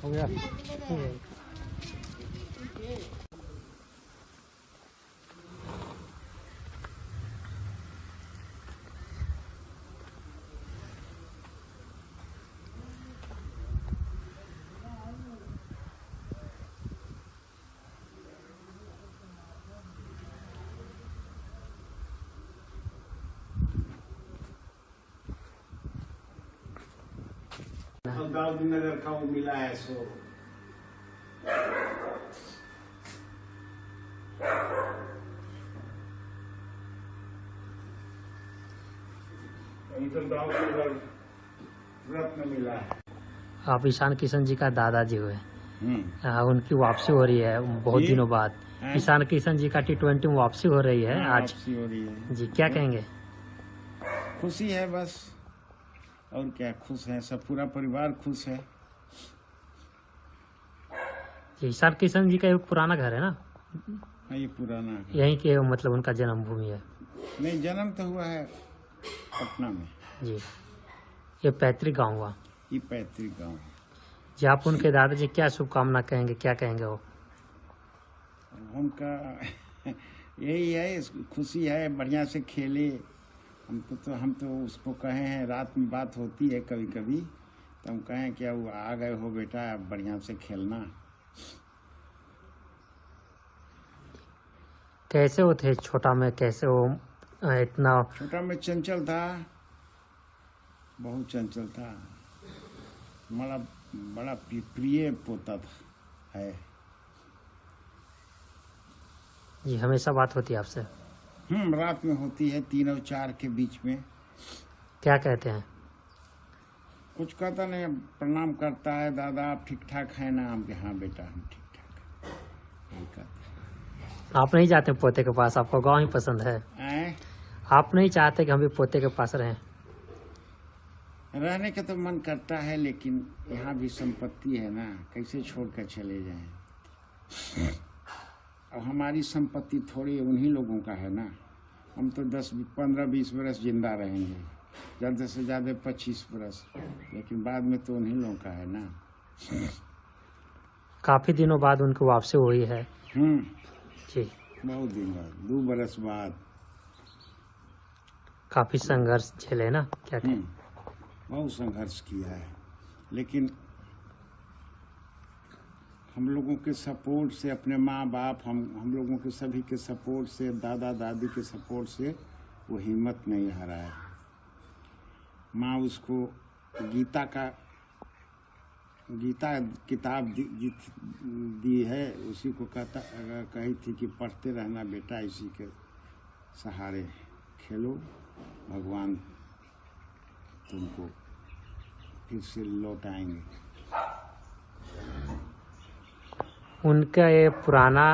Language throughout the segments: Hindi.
हो गया। नगर का वो मिला है सो रत्न मिला है। आप ईशान किशन जी का दादाजी हुए। उनकी वापसी हो रही है बहुत दिनों बाद। ईशान किशन जी का T20 में वापसी हो रही है आज। वापसी हो रही है जी, क्या कहेंगे? खुशी है बस, और क्या, खुश है सब, पूरा परिवार खुश है। ईशान किशन जी का एक पुराना घर है ना? ये पुराना है। यहीं के मतलब उनका जन्मभूमि है? नहीं, जन्म तो हुआ है पटना में। जी, ये पैतृक गाँव हुआ। ये पैतृक गाँव है। जी, आप उनके दादाजी क्या शुभकामना कहेंगे, क्या कहेंगे वो? उनका यही है, खुशी है, बढ़िया से खेले। हम तो उसको कहे हैं, रात में बात होती है कभी कभी, तो हम कहें क्या वो आ गए हो बेटा, अब बढ़िया से खेलना। कैसे वो थे छोटा में, कैसे वो इतना? छोटा में चंचल था, बहुत चंचल था, बड़ा प्रिय पोता था है। जी, हमेशा बात होती है आपसे? रात में होती है, 3 और 4 के बीच में। क्या कहते हैं? कुछ कहता नहीं, प्रणाम करता है, दादा आप ठीक ठाक है ना? हम के हाँ बेटा हम ठीक ठाक है, यही कहता है। आप नहीं चाहते पोते के पास? आपको गांव ही पसंद है? आप नहीं चाहते कि हम भी पोते के पास रहें? रहने का तो मन करता है, लेकिन यहाँ भी संपत्ति है ना, कैसे छोड़कर चले जाएं। और हमारी संपत्ति थोड़ी उन्हीं लोगों का है ना। हम तो 10, 15, 20 बरस जिंदा रहेंगे, ज़्यादा से ज़्यादा 25 बरस, लेकिन बाद में तो उन्हीं लोगों का है ना। काफी दिनों बाद उनकी वापसी हुई है। जी, बहुत दिन बाद, 2 बरस बाद। काफी संघर्ष झेले ना, क्या कहें? बहुत संघर्ष किया है, लेकिन हम लोगों के सपोर्ट से, अपने माँ बाप, हम लोगों के सभी के सपोर्ट से, दादा दादी के सपोर्ट से वो हिम्मत नहीं हारा है। माँ उसको गीता किताब दी है, उसी को कही थी कि पढ़ते रहना बेटा, इसी के सहारे खेलो, भगवान तुमको फिर से लौटाएंगे। उनका ये पुराना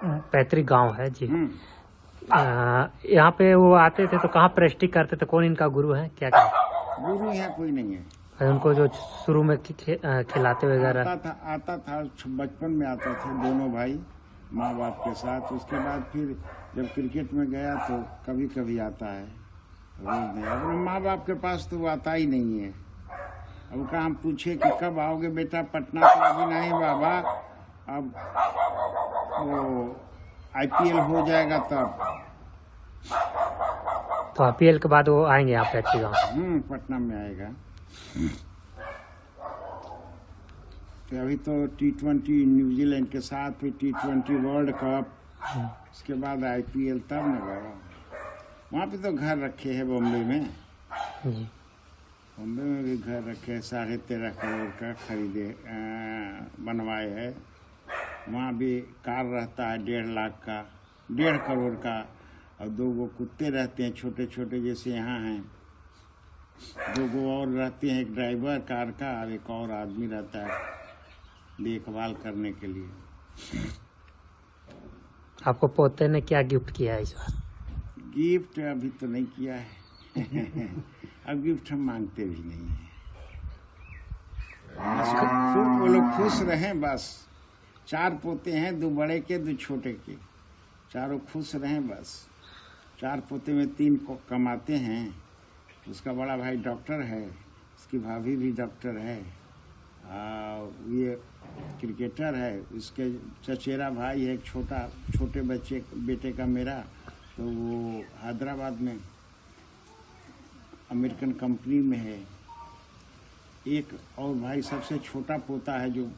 पैतृक गांव है जी। यहाँ पे वो आते थे तो कहाँ प्रैक्टिस करते थे? कौन इनका गुरु है, क्या कहें? गुरु यहाँ कोई नहीं है। उनको जो शुरू में खिलाते वगैरह? आता था बचपन में, आता थे दोनों भाई माँ बाप के साथ। उसके बाद फिर जब क्रिकेट में गया तो कभी कभी आता है, रोज नहीं। अपने माँ बाप के पास तो वो आता ही नहीं है। अब का हम पूछे कि कब आओगे बेटा पटना, तो अभी नहीं बाबा, अब वो IPL हो जाएगा तब। तो IPL के बाद वो आएंगे यहाँ पैतृक गाँव? पटना में आएगा। तो अभी तो T20 न्यूजीलैंड के साथ, फिर T20 वर्ल्ड कप, उसके बाद IPL, तब न गया। वहाँ पे तो घर रखे हैं बॉम्बे में। बॉम्बे में भी घर रखे हैं, 13.5 करोड़ का खरीदे, बनवाए है। वहाँ भी कार रहता है 1.5 लाख का, 1.5 करोड़ का, और 2 कुत्ते रहते हैं छोटे छोटे, जैसे यहाँ हैं। 2 और रहते हैं, एक ड्राइवर कार का और एक और आदमी रहता है देखभाल करने के लिए। आपको पोते ने क्या गिफ्ट किया है इस बार? गिफ्ट अभी तो नहीं किया है। अब गिफ्ट हम मांगते भी नहीं है। वो लोग खुश रहें बस। 4 पोते हैं, 2 बड़े के 2 छोटे के, चारों खुश रहें बस। 4 पोते में 3 को कमाते हैं। उसका बड़ा भाई डॉक्टर है, उसकी भाभी भी डॉक्टर है, ये क्रिकेटर है, इसके चचेरा भाई है एक छोटे बेटे का मेरा, तो वो हैदराबाद में अमेरिकन कंपनी में है। एक और भाई सबसे छोटा पोता है, जो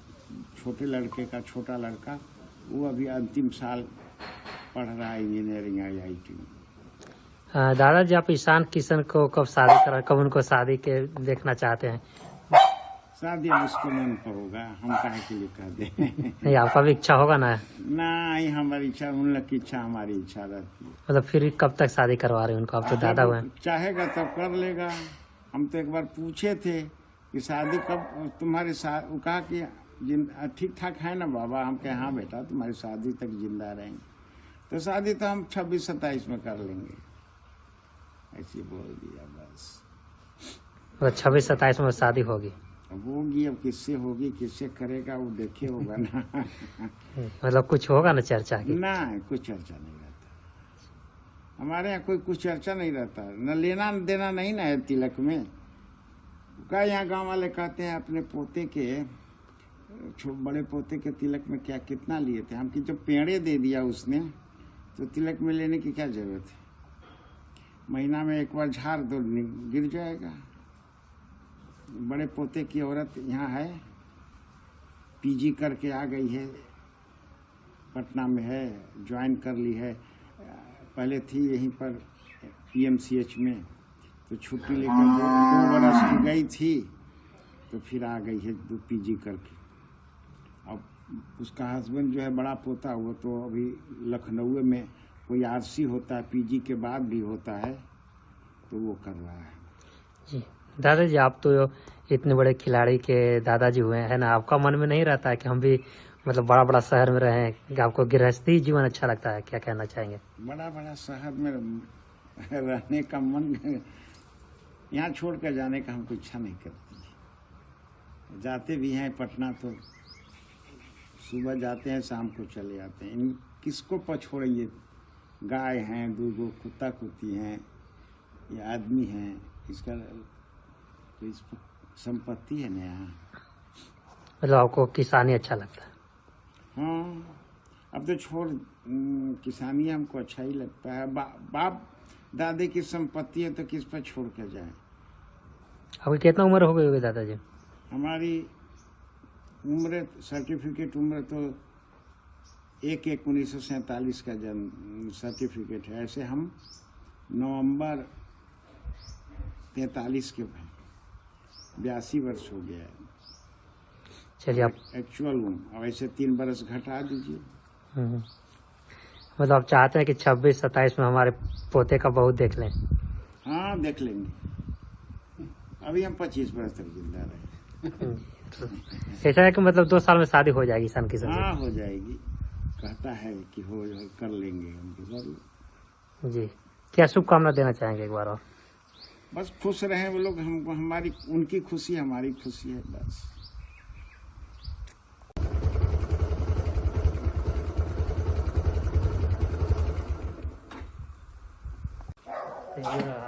छोटे लड़के का छोटा लड़का, वो अभी अंतिम साल पढ़ रहा है इंजीनियरिंग IIT में। दादाजी, आप ईशान किशन को कब कब उनको शादी के देखना चाहते हैं? शादी उसके मन पर होगा, हम काहे के लिए कह दें। नहीं, आपका भी इच्छा होगा ना? नहीं, हमारी इच्छा, उन लोग की इच्छा हमारी इच्छा रहती है। मतलब फिर कब तक शादी करवा रहे हैं उनको? आप तो दादा हुए। चाहेगा तब कर लेगा। हम तो एक बार पूछे थे कि शादी कब तुम्हारी वो कहा कि ठीक ठाक है ना बाबा? हम कहे हाँ बेटा, तुम्हारी शादी तक जिंदा रहेंगे। तो शादी तो हम 26-27 में कर लेंगे, ऐसे बोल दिया बस। 26-27 में शादी होगी? होगी, अब किससे होगी, किससे करेगा, वो देखे होगा ना। मतलब कुछ होगा ना चर्चा की? ना, कुछ चर्चा नहीं रहता हमारे यहाँ, कोई कुछ चर्चा नहीं रहता, न लेना देना नहीं ना है तिलक में। क्या यहाँ गांव वाले कहते हैं अपने पोते के, बड़े पोते के तिलक में क्या कितना लिए थे हम, कि जब पेड़े दे दिया उसने तो तिलक में लेने की क्या जरूरत है? महीना में एक बार झाड़ दो, गिर जाएगा। बड़े पोते की औरत यहाँ है, PG करके आ गई है, पटना में है, ज्वाइन कर ली है। पहले थी यहीं पर PMCH में, तो छुट्टी लेकर 2 बरस की गई थी, तो फिर आ गई है PG करके। अब उसका हस्बैंड जो है बड़ा पोता, वो तो अभी लखनऊ में कोई RC होता है, PG के बाद भी होता है, तो वो कर रहा है। जी दादाजी, आप तो इतने बड़े खिलाड़ी के दादाजी हुए हैं ना, आपका मन में नहीं रहता है कि हम भी मतलब बड़ा बड़ा शहर में रहें? आपको गृहस्थी जीवन अच्छा लगता है? क्या कहना चाहेंगे? बड़ा बड़ा शहर में रहने का मन, यहाँ छोड़ कर जाने का हमको इच्छा नहीं करती। जाते भी हैं पटना, तो सुबह जाते हैं, शाम को चले आते हैं। इन किसको पछोड़ेंगे? गाय हैं, 2 कुत्ता कुत्ती हैं, ये आदमी हैं, इसका तो इस संपत्ति है ना यहाँ। मतलब आपको किसानी अच्छा लगता है? हाँ, अब तो छोड़, किसानी हमको अच्छा ही लगता है। बाप दादे की संपत्ति है, तो किस पर छोड़ कर जाए। आपकी कितना उम्र हो गई होगी दादाजी? हमारी उम्र, सर्टिफिकेट उम्र तो 1/1/1947 का जन्म सर्टिफिकेट है। ऐसे हम नवंबर 43 के 82 वर्ष हो गया है। चलिए, आप एक्चुअल हूँ। अब ऐसे 3 बरस घटा दीजिए। मतलब आप चाहते हैं कि 26-27 में हमारे पोते का बहू देख लें? हाँ, देख लेंगे। अभी हम 25 बरस तक जिंदा रहे। ऐसा है कि मतलब 2 साल में शादी हो जाएगी ईशान किशन? हाँ, हो जाएगी। कहता है कि हो कर लेंगे हम। जी, क्या शुभकामना देना चाहेंगे एक बार और? बस खुश रहे वो लोग, हमको, हमारी, उनकी खुशी हमारी खुशी है बस।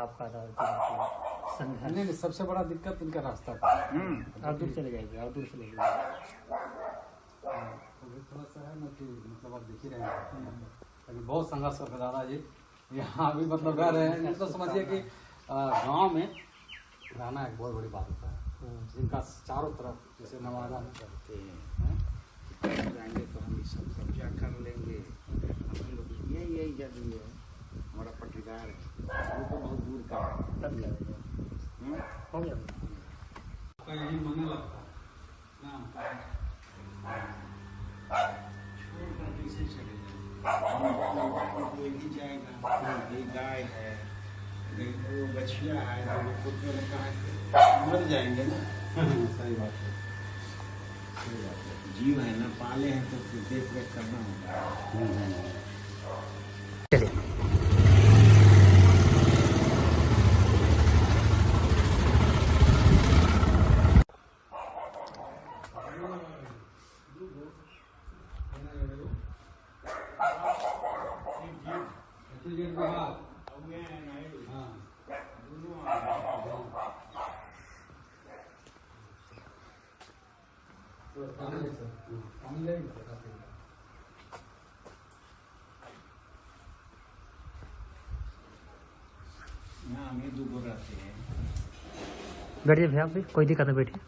आपका नहीं, सबसे बड़ा दिक्कत इनका रास्ता था। आप दूर चले जाएंगे, आप दूर चले जाइए। थोड़ा सा है ना कि मतलब आप देख ही रहे हैं, लेकिन बहुत संघर्ष करके दादाजी यहाँ भी मतलब रह रहे हैं। तो समझिए कि गांव में रहना एक बहुत बड़ी बात होता है, जिनका चारों तरफ जैसे नवादा करते हैं, जाएंगे तो हम सब कब्जा कर लेंगे। हम लोग यही जरूरी है। हमारा पट्टीदार है, वो तो बहुत दूर का है। हो गया यही मन लगता है कैसे चले जाएगा? गाय है, वो बछिया है, मर जाएंगे ना। सही बात है, जीव है ना, पाले हैं तो फिर देख रेख करना होगा। चलिए। यहाँ हमें 2 रहते हैं। बैठ जाइए भैया, कोई दिक्कत नहीं, बैठिए।